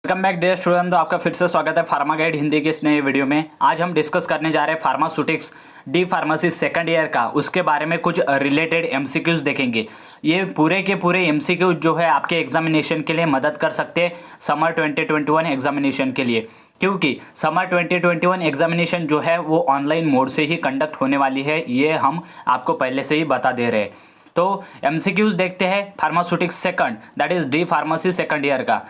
Welcome back dear student. तो आपका फिर से स्वागत है फार्मा गाइड हिंदी के इस नए वीडियो में। आज हम डिस्कस करने जा रहे हैं pharmaceutics D pharmacy second year का, उसके बारे में कुछ रिलेटेड एमसीक्यूज देखेंगे। ये पूरे के पूरे एमसीक्यूज जो है आपके एग्जामिनेशन के लिए मदद कर सकते हैं समर 2021 एग्जामिनेशन के लिए, क्योंकि समर 2021 एग्जामिनेशन जो है वो ऑनलाइन मोड से ही कंडक्ट होने वाली है, ये हम आपको पहले से ही बता दे रहे हैं। तो एमसीक्यूज देखते हैं pharmaceutics second, that is D pharmacy second year का।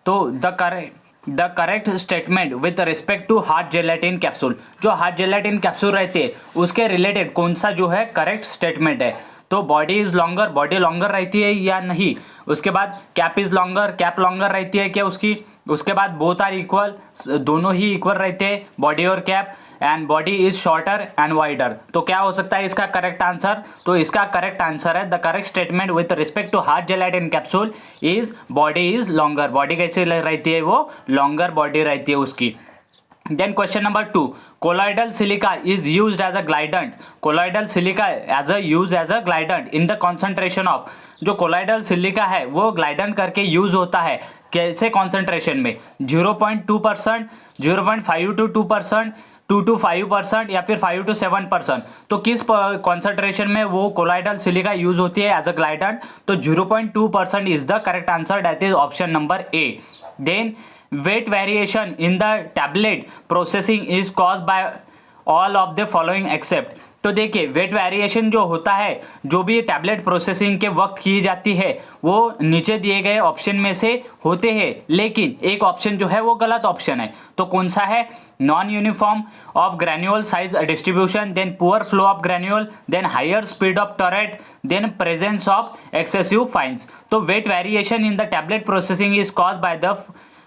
तो the correct statement with respect to hard gelatin capsule, जो हार्ड जेलेटिन कैप्सूल रहते हैं उसके रिलेटेड कौन सा जो है करेक्ट स्टेटमेंट है। तो body is longer, body longer रहती है या नहीं। उसके बाद cap is longer, cap longer रहती है क्या उसकी। उसके बाद बोथ आर इक्वल, दोनों ही इक्वल रहते हैं बॉडी और cap. And body is shorter and wider. तो क्या हो सकता है इसका करेक्ट आंसर। तो इसका करेक्ट आंसर है the correct statement with respect to hard gelatin capsule is body is longer. Body कैसे रहती है, वो लॉन्गर बॉडी रहती है उसकी। Then question number 2, colloidal silica is used as a glidant. Colloidal silica used as a glidant in the concentration of, जो colloidal silica है वो glidant करके यूज होता है कैसे कॉन्सेंट्रेशन में 0.2%, 0.5 to 2%, 2 to 5% या फिर 5 to 7%। तो किस कॉन्सेंट्रेशन में वो कोलाइडल सिलिका यूज होती है एज अ ग्लाइडेंट। तो 0.2% is the correct answer, that is option number A. Then weight variation in the tablet processing is caused by all of the following except। तो देखिए wait variation जो होता है, जो भी टैबलेट प्रोसेसिंग के वक्त की जाती है वो नीचे दिए गए ऑप्शन में से होते हैं, लेकिन एक ऑप्शन जो है वो गलत ऑप्शन है। तो कौन सा है, non uniform of granule size distribution, then poor flow of granule, then higher speed of turret, then presence of excessive fines. तो weight variation in the tablet processing is caused by the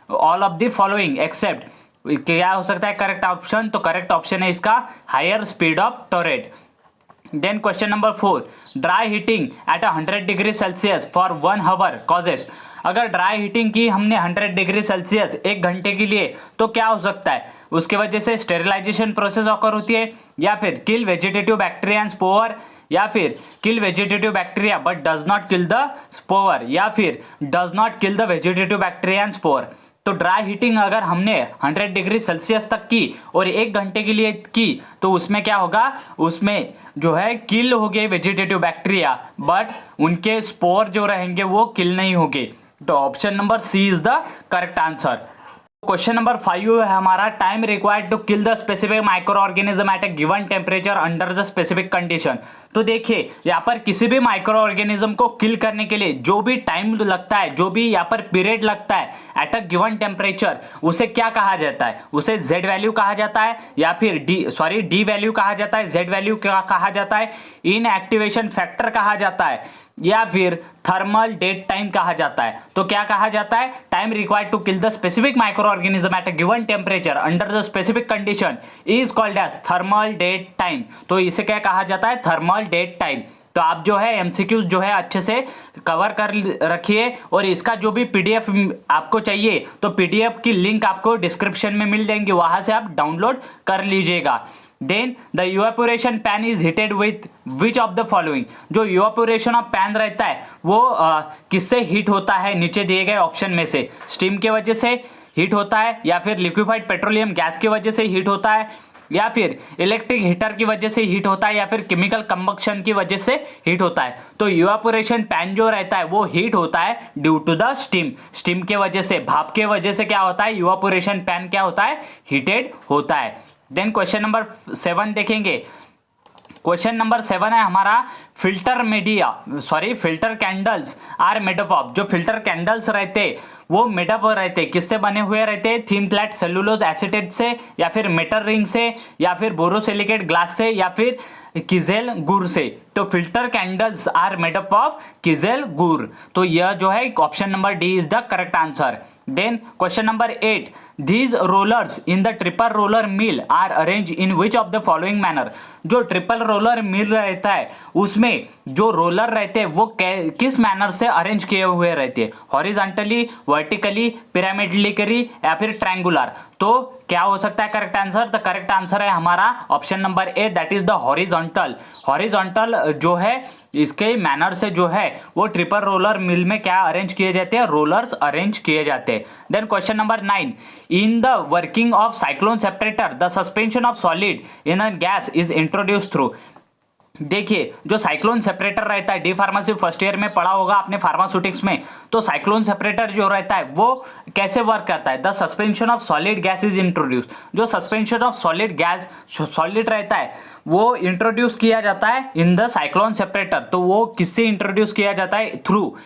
all of the following except. क्या हो सकता है correct option. तो correct option है इसका higher speed of turret. Then question number 4, dry heating at 100 degree Celsius for 1 hour causes. अगर dry heating की हमने 100 डिग्री सेल्सियस 1 घंटे के लिए, तो क्या हो सकता है, उसके वजह से स्टेरिलाइजेशन प्रोसेस ऑकर होती है, या फिर kill vegetative bacteria and spore, या फिर kill vegetative bacteria but does not kill the spore, या फिर does not kill the vegetative bacteria and spore. तो ड्राई हीटिंग अगर हमने 100 डिग्री सेल्सियस तक की और 1 घंटे के लिए की, तो उसमें क्या होगा, उसमें जो है किल हो गए वेजिटेटिव बैक्टीरिया, बट उनके स्पोर जो रहेंगे वो किल नहीं होंगे। तो option number C is the correct answer. Question number 5 है हमारा, time required to kill the specific micro organism at a given temperature under the specific condition. तो देखिए यहाँ पर किसी भी माइक्रो ऑर्गेनिज्म को किल करने के लिए जो भी टाइम लगता है, जो भी यहाँ पर पीरियड लगता है एट अ गिवन टेम्परेचर, उसे क्या कहा जाता है, उसे जेड वैल्यू कहा जाता है, या फिर डी वैल्यू कहा जाता है, जेड वैल्यू कहा जाता है, इन एक्टिवेशन फैक्टर कहा जाता है, या फिर थर्मल डेट टाइम कहा जाता है। तो क्या कहा जाता है, time required to kill the specific micro organism at a given temperature under the specific condition is called as thermal death time. तो इसे क्या कहा जाता है, थर्मल डेट टाइम। तो आप जो है एमसीक्यू जो है अच्छे से कवर कर रखिए, और इसका जो भी पीडीएफ आपको चाहिए तो पीडीएफ की लिंक आपको डिस्क्रिप्शन में मिल जाएंगी, वहां से आप डाउनलोड कर लीजिएगा। Then the evaporation pan is heated with which of the following. जो इवेपोरेशन ऑफ पैन रहता है वो किससे हीट होता है, नीचे दिए गए ऑप्शन में से स्टीम के वजह से हीट होता है, या फिर लिक्विफाइड पेट्रोलियम गैस की वजह से हीट होता है, या फिर इलेक्ट्रिक हीटर की वजह से हीट होता है, या फिर केमिकल कंबक्शन की वजह से हीट होता है। तो इवेपोरेशन पैन जो रहता है वो हीट होता है due to the steam. Steam के वजह से, भाप के वजह से क्या होता है, इवेपोरेशन पैन क्या होता है, हीटेड होता है। देन क्वेश्चन नंबर 7 देखेंगे। क्वेश्चन नंबर 7 है हमारा, filter candles are made up of. जो फिल्टर कैंडल्स रहते वो मेडअप रहते किससे बने हुए रहते, थीन फ्लैट सेलुलोज एसिटेट से, या फिर मेटल रिंग से, या फिर बोरोसिलिकेट ग्लास से, या फिर किजेल गुर से। तो filter candles are made up of kieselguhr. तो यह जो है option number D is the correct answer. Then question number 8, these rollers in the triple roller mill are arranged in which of the following manner। जो triple roller mill रहता है उसमें जो roller रहते हैं वो किस मैनर से अरेंज किए हुए रहते हैं, हॉरिजॉन्टली, वर्टिकली, पिरामिडली या फिर ट्रायंगुलर। तो क्या हो सकता है correct answer? The correct answer है हमारा option number A, that is the horizontal. Horizontal जो है इसके मैनर से जो है वो ट्रिपल रोलर मिल में क्या अरेंज किए जाते हैं? रोलर्स अरेंज किए जाते हैं। Then question number 9, in the working of cyclone separator the suspension of solid in a gas is introduce through. देखिए जो साइक्लोन सेपरेटर रहता है, डी फार्मेसी फर्स्ट ईयर में पढ़ा होगा आपने फार्मास्यूटिक्स में, तो साइक्लोन सेपरेटर जो रहता है वो कैसे वर्क करता है? The suspension of solid gas is introduce. जो suspension of solid gas solid रहता है वो इंट्रोड्यूस किया जाता है इन द साइक्लोन सेपरेटर। तो वो किससे इंट्रोड्यूस किया जाता है? Through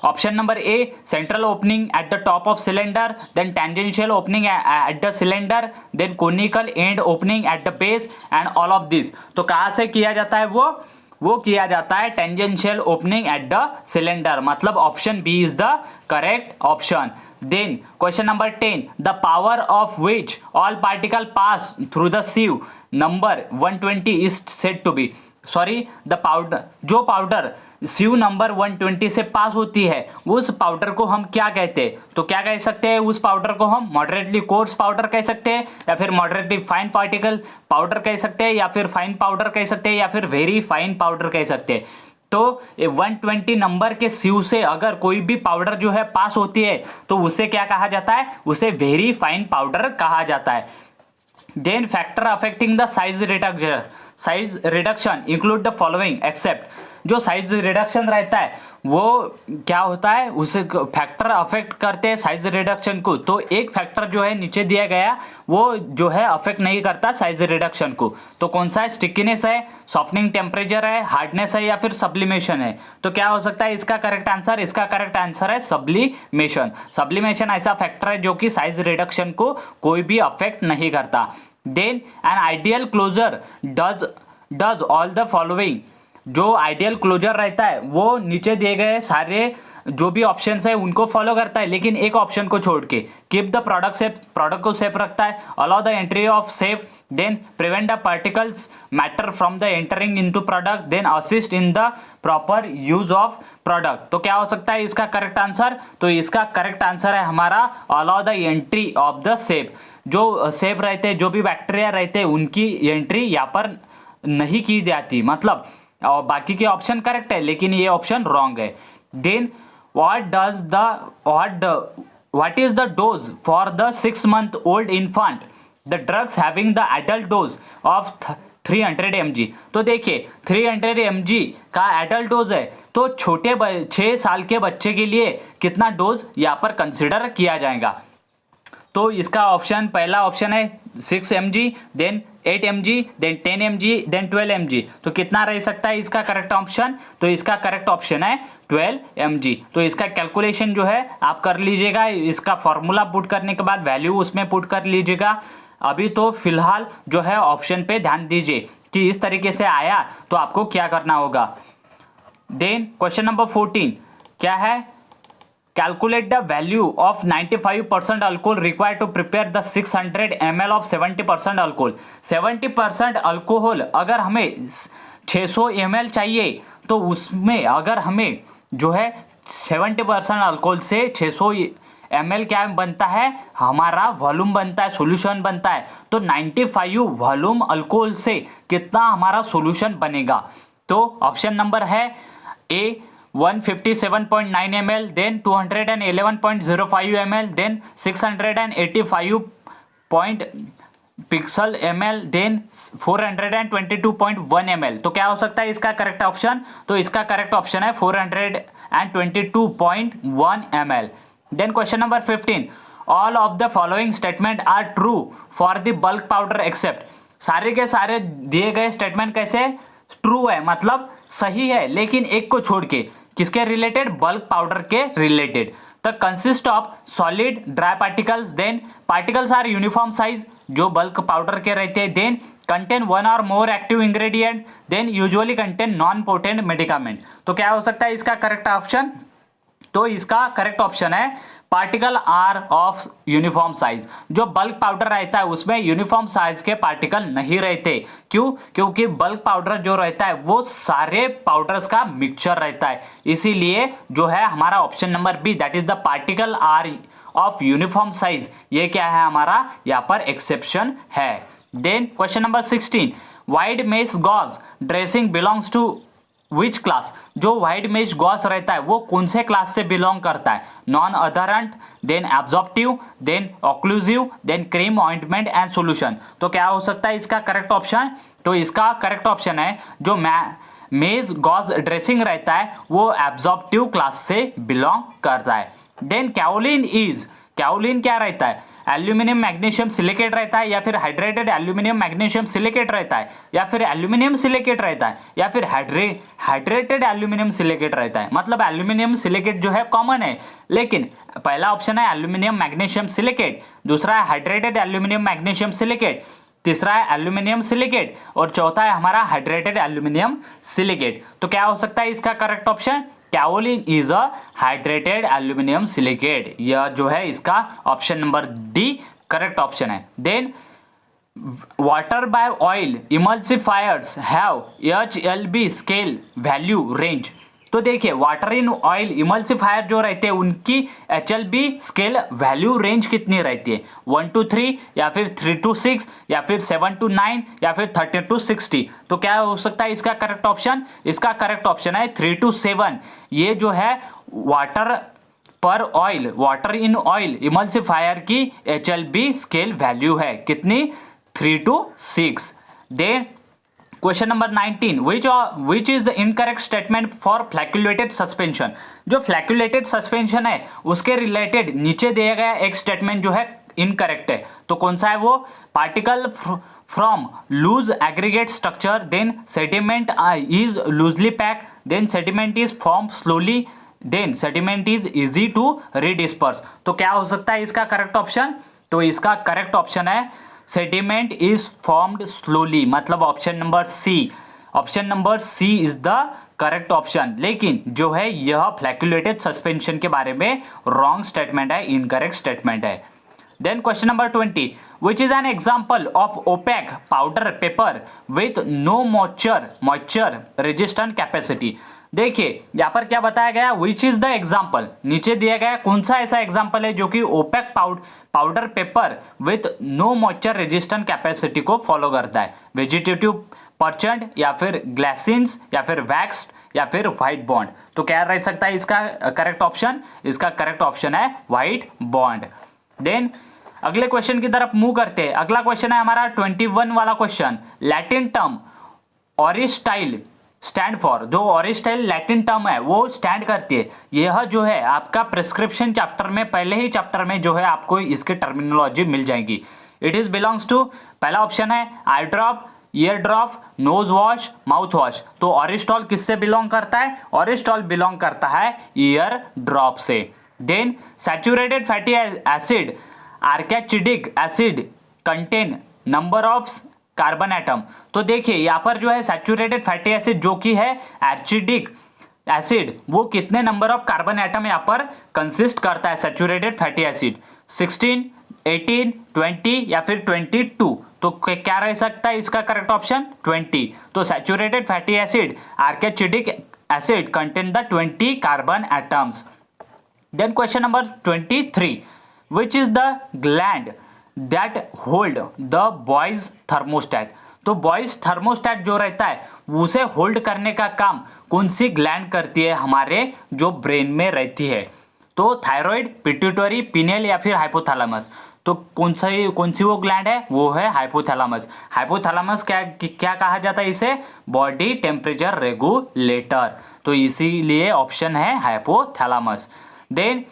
option number A, central opening at the top of cylinder, then tangential opening at the cylinder, then conical end opening at the base and all of this. तो कहाँ से किया जाता है? वो किया जाता है tangential opening at the cylinder, मतलब option B is the correct option. Then question number 10, the power of which all particle pass through the sieve number 120 is said to be. Sorry, the powder, जो powder sieve number 120 से पास होती है उस powder को हम क्या कहते हैं? तो क्या कह सकते हैं? उस पाउडर को हम मॉडरेटली कोर्स पाउडर कह सकते हैं, या फिर मॉडरेटली फाइन पार्टिकल पाउडर कह सकते हैं, या फिर फाइन पाउडर कह सकते हैं, या फिर वेरी फाइन पाउडर कह सकते हैं। तो 120 नंबर के sieve से अगर कोई भी पाउडर जो है पास होती है तो उसे क्या कहा जाता है? उसे वेरी फाइन पाउडर कहा जाता है। Then factor affecting the size reduction include the following except. जो साइज रिडक्शन रहता है वो क्या होता है? उसे फैक्टर अफेक्ट करते हैं साइज रिडक्शन को। तो एक फैक्टर जो है नीचे दिया गया वो जो है अफेक्ट नहीं करता साइज रिडक्शन को। तो कौन सा है? स्टिकीनेस है, सॉफ्टनिंग टेम्परेचर है, हार्डनेस है, या फिर सब्लिमेशन है। तो क्या हो सकता है इसका करेक्ट आंसर? इसका करेक्ट आंसर है सब्लिमेशन। सब्लिमेशन ऐसा फैक्टर है जो कि साइज रिडक्शन को कोई भी अफेक्ट नहीं करता। Then an ideal closure does all the following. जो आइडियल क्लोजर रहता है वो नीचे दिए गए सारे जो भी ऑप्शंस है उनको फॉलो करता है, लेकिन एक ऑप्शन को छोड़ के keep the product safe, product को सेफ रखता है, allow the entry of safe, then prevent the particles matter from the entering into product, then assist in the proper use of product. तो क्या हो सकता है इसका करेक्ट आंसर? तो इसका करेक्ट आंसर है हमारा allow the entry of the safe. जो सेफ रहते हैं, जो भी बैक्टीरिया रहते हैं उनकी एंट्री यहाँ पर नहीं की जाती, मतलब और बाकी के ऑप्शन करेक्ट है लेकिन ये ऑप्शन रॉन्ग है। Then what is the dose for the 6-month-old infant? The drugs having the adult dose of 300 mg। तो देखिए 300 mg का एडल्ट डोज है, तो छोटे 6 साल के बच्चे के लिए कितना डोज यहाँ पर कंसिडर किया जाएगा? तो इसका ऑप्शन, पहला ऑप्शन है 6 mg, then 8 mg, then 10 mg, then 12 mg। तो कितना रह सकता है इसका करेक्ट ऑप्शन? तो इसका करेक्ट ऑप्शन है 12 mg। तो इसका कैलकुलेशन जो है आप कर लीजिएगा, इसका फॉर्मूला पुट करने के बाद वैल्यू उसमें पुट कर लीजिएगा। अभी तो फिलहाल जो है ऑप्शन पे ध्यान दीजिए कि इस तरीके से आया तो आपको क्या करना होगा। देन क्वेश्चन नंबर 14 क्या है? Calculate the value of 95% alcohol required to prepare the 600 ml of 70% alcohol। 70% alcohol अगर हमें 600 ml चाहिए तो उसमें अगर हमें जो है 70% अल्कोहल से 600 ml क्या बनता है? हमारा वॉल्यूम बनता है, सॉल्यूशन बनता है। तो 95 वॉल्यूम अल्कोहल से कितना हमारा सॉल्यूशन बनेगा? तो ऑप्शन नंबर है ए 157.9 ml, then 211.05 ml, then 685 pixel ml, then 422.1 ml। तो क्या हो सकता है इसका करेक्ट ऑप्शन? तो इसका करेक्ट ऑप्शन है 422.1 ml। Then question number 15, all of the following statement are true for the bulk powder except. सारे के सारे दिए गए स्टेटमेंट कैसे ट्रू है, मतलब सही है, लेकिन एक को छोड़ के। किसके रिलेटेड? बल्क पाउडर के related. The consist of solid dry particles, then particles are uniform size जो बल्क पाउडर के रहते हैं, then contain one or more active ingredient, then usually contain non potent medicament. तो क्या हो सकता है इसका करेक्ट ऑप्शन? तो इसका करेक्ट ऑप्शन है particle are of uniform size. जो बल्क पाउडर रहता है उसमें यूनिफॉर्म साइज के पार्टिकल नहीं रहते। क्यों? क्योंकि बल्क पाउडर जो रहता है वो सारे पाउडर्स का मिक्सचर रहता है, इसीलिए जो है हमारा option number B, that is the particle are of uniform size, ये क्या है हमारा यहाँ पर एक्सेप्शन है। Then question number 16, wide mesh gauze dressing belongs to which class, जो वाइड मेश गॉस रहता है वो कौन से क्लास से बिलोंग करता है, non adherent, then absorptive, then occlusive, then cream ointment and solution. तो क्या हो सकता है इसका करेक्ट ऑप्शन, तो इसका करेक्ट ऑप्शन है जो मेज गॉज ड्रेसिंग रहता है वो एब्जॉर्प्टिव क्लास से बिलोंग करता है। देन कैओलिन क्या रहता है, एल्यूमिनियम मैग्नीशियम सिलिकेट रहता है या फिर हाइड्रेटेड एल्यूमिनियम मैग्नीशियम सिलिकेट रहता है या फिर एल्यूमिनियम सिलिकेट रहता है या फिर हाइड्रेटेड एल्यूमिनियम सिलिकेट रहता है। मतलब एल्यूमिनियम सिलिकेट जो है कॉमन है, लेकिन पहला ऑप्शन है एल्यूमिनियम मैग्नीशियम सिलिकेट, दूसरा है हाइड्रेटेड एल्यूमिनियम मैग्नीशियम सिलिकेट, तीसरा है एल्यूमिनियम सिलिकेट और चौथा है हमारा हाइड्रेटेड एल्यूमिनियम सिलिकेट। तो क्या हो सकता है इसका correct option, kaolin is a hydrated aluminium silicate, यह जो है इसका option number D correct option है। Then water by oil emulsifiers have HLB scale value range. तो देखिए वाटर इन ऑयल इमल्सिफायर जो रहते हैं उनकी HLB स्केल वैल्यू रेंज कितनी रहती है, 1 to 3 या फिर 3 to 6 या फिर 7 to 9 या फिर 30 to 60। तो क्या हो सकता है इसका करेक्ट ऑप्शन, इसका करेक्ट ऑप्शन है 3 to 7। ये जो है वाटर इन ऑयल इमल्सिफायर की HLB स्केल वैल्यू है कितनी, 3 to 6। Then question number 19, which is the incorrect statement for flocculated suspension. जो फ्लैक्यूलेटेड सस्पेंशन है उसके रिलेटेड नीचे दिया गया एक स्टेटमेंट जो है इनकरेक्ट है, तो कौन सा है वो, particle from loose aggregate structure, then sediment is loosely pack, then sediment is form slowly, then sediment is easy to redisperse. तो क्या हो सकता है इसका करेक्ट ऑप्शन, तो इसका करेक्ट ऑप्शन है सेडिमेंट इज फॉर्म्ड स्लोली, मतलब option number C. Option number C is the correct option, लेकिन जो है यह फ्लैक्यूलेटेड सस्पेंशन के बारे में रॉन्ग स्टेटमेंट है, इनकरेक्ट स्टेटमेंट है। Then question number 20, which is an example of opaque powder paper with no moisture resistant capacity. देखिए यहाँ पर क्या बताया गया, विच इज द एग्जाम्पल, नीचे दिया गया कौन सा ऐसा एग्जाम्पल है जो कि opaque powder paper with no moisture resistant capacity को फॉलो करता है, वेजिटेटिव परचेंट या फिर ग्लासिन्स या फिर वैक्स्ड या फिर व्हाइट बॉन्ड। तो क्या रह सकता है इसका करेक्ट ऑप्शन, इसका करेक्ट ऑप्शन है व्हाइट बॉन्ड। देन अगले क्वेश्चन की तरफ मूव करते हैं। अगला क्वेश्चन है हमारा 21 वाला question, Latin term auristillae stand for, जो ऑरिस्टाइल लैटिन टर्म है वो स्टैंड करती है, यह जो है आपका प्रिस्क्रिप्शन चैप्टर में, पहले ही चैप्टर में जो है आपको इसकी टर्मिनोलॉजी मिल जाएगी। इट इज बिलोंग्स टू, पहला ऑप्शन है eye drop, ear drop, nose wash, mouth wash. तो ऑरिस्टॉल किससे बिलोंग करता है, ऑरिस्टॉल बिलोंग करता है ईयर ड्रॉप से। Then saturated fatty acid arachidic acid contain number of carbon atom. तो देखिए यहाँ पर जो है सैचुरेटेड फैटी एसिड जो कि है एसिडिक एसिड, वो कितने नंबर ऑफ कार्बन एटम यहाँ पर कंसिस्ट करता है सैचुरेटेड फैटी एसिड, 16, 18, 20 या फिर 22। तो क्या रह सकता है इसका करेक्ट ऑप्शन, 20। तो saturated fatty acid arachidic acid contain the 20 carbon atoms. Then question number 23, which is the gland that hold the body's thermostat. तो बॉयज थर्मोस्टेट जो रहता है उसे होल्ड करने का काम कौन सी ग्लैंड करती है, हमारे जो ब्रेन में रहती है। तो थायराइड, पिट्यूटरी, पिनेल या फिर हाइपोथैलेमस। तो कौन सी वो ग्लैंड है, वो है हाइपोथैलेमस। हाइपोथैलेमस क्या कहा जाता है इसे, बॉडी टेम्परेचर रेगुलेटर। तो इसीलिए ऑप्शन है hypothalamus. Then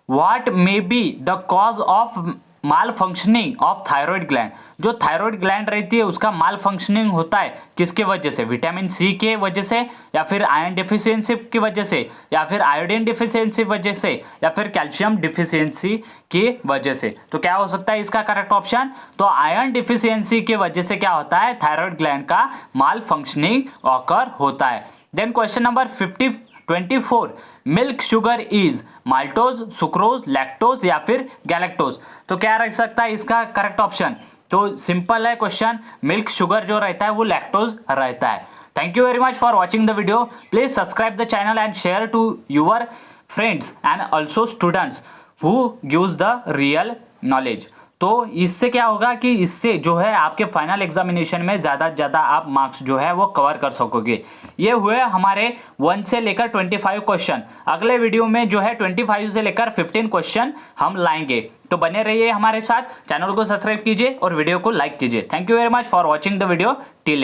what may be the cause of malfunctioning of thyroid gland. जो थायराइड ग्लैंड रहती है उसका माल फंक्शनिंग होता है किसके वजह से, विटामिन सी के वजह से या फिर आयरन डिफिशियंसी की वजह से या फिर आयोडीन डिफिशियंसी वजह से या फिर कैल्शियम डिफिशियंसी की वजह से। तो क्या हो सकता है इसका करेक्ट ऑप्शन, तो आयरन डिफिशियंसी की वजह से क्या होता है, थायराइड ग्लैंड का माल फंक्शनिंग ऑकर होता है। Then question number 24, milk sugar is maltose, sucrose, lactose या फिर गैलेक्टोज। तो क्या रह सकता है इसका करेक्ट ऑप्शन, तो सिंपल है क्वेश्चन, मिल्क शुगर जो रहता है वो लैक्टोज रहता है। Thank you very much for watching the video. Please subscribe the channel and share to your friends and also students who gives the real knowledge. तो इससे क्या होगा कि इससे जो है आपके फाइनल एग्जामिनेशन में ज़्यादा से ज़्यादा आप मार्क्स जो है वो कवर कर सकोगे। ये हुए हमारे 1 से लेकर 25 क्वेश्चन। अगले वीडियो में जो है 25 से लेकर 15 क्वेश्चन हम लाएंगे। तो बने रहिए हमारे साथ, चैनल को सब्सक्राइब कीजिए और वीडियो को लाइक कीजिए। Thank you very much for watching the video till and.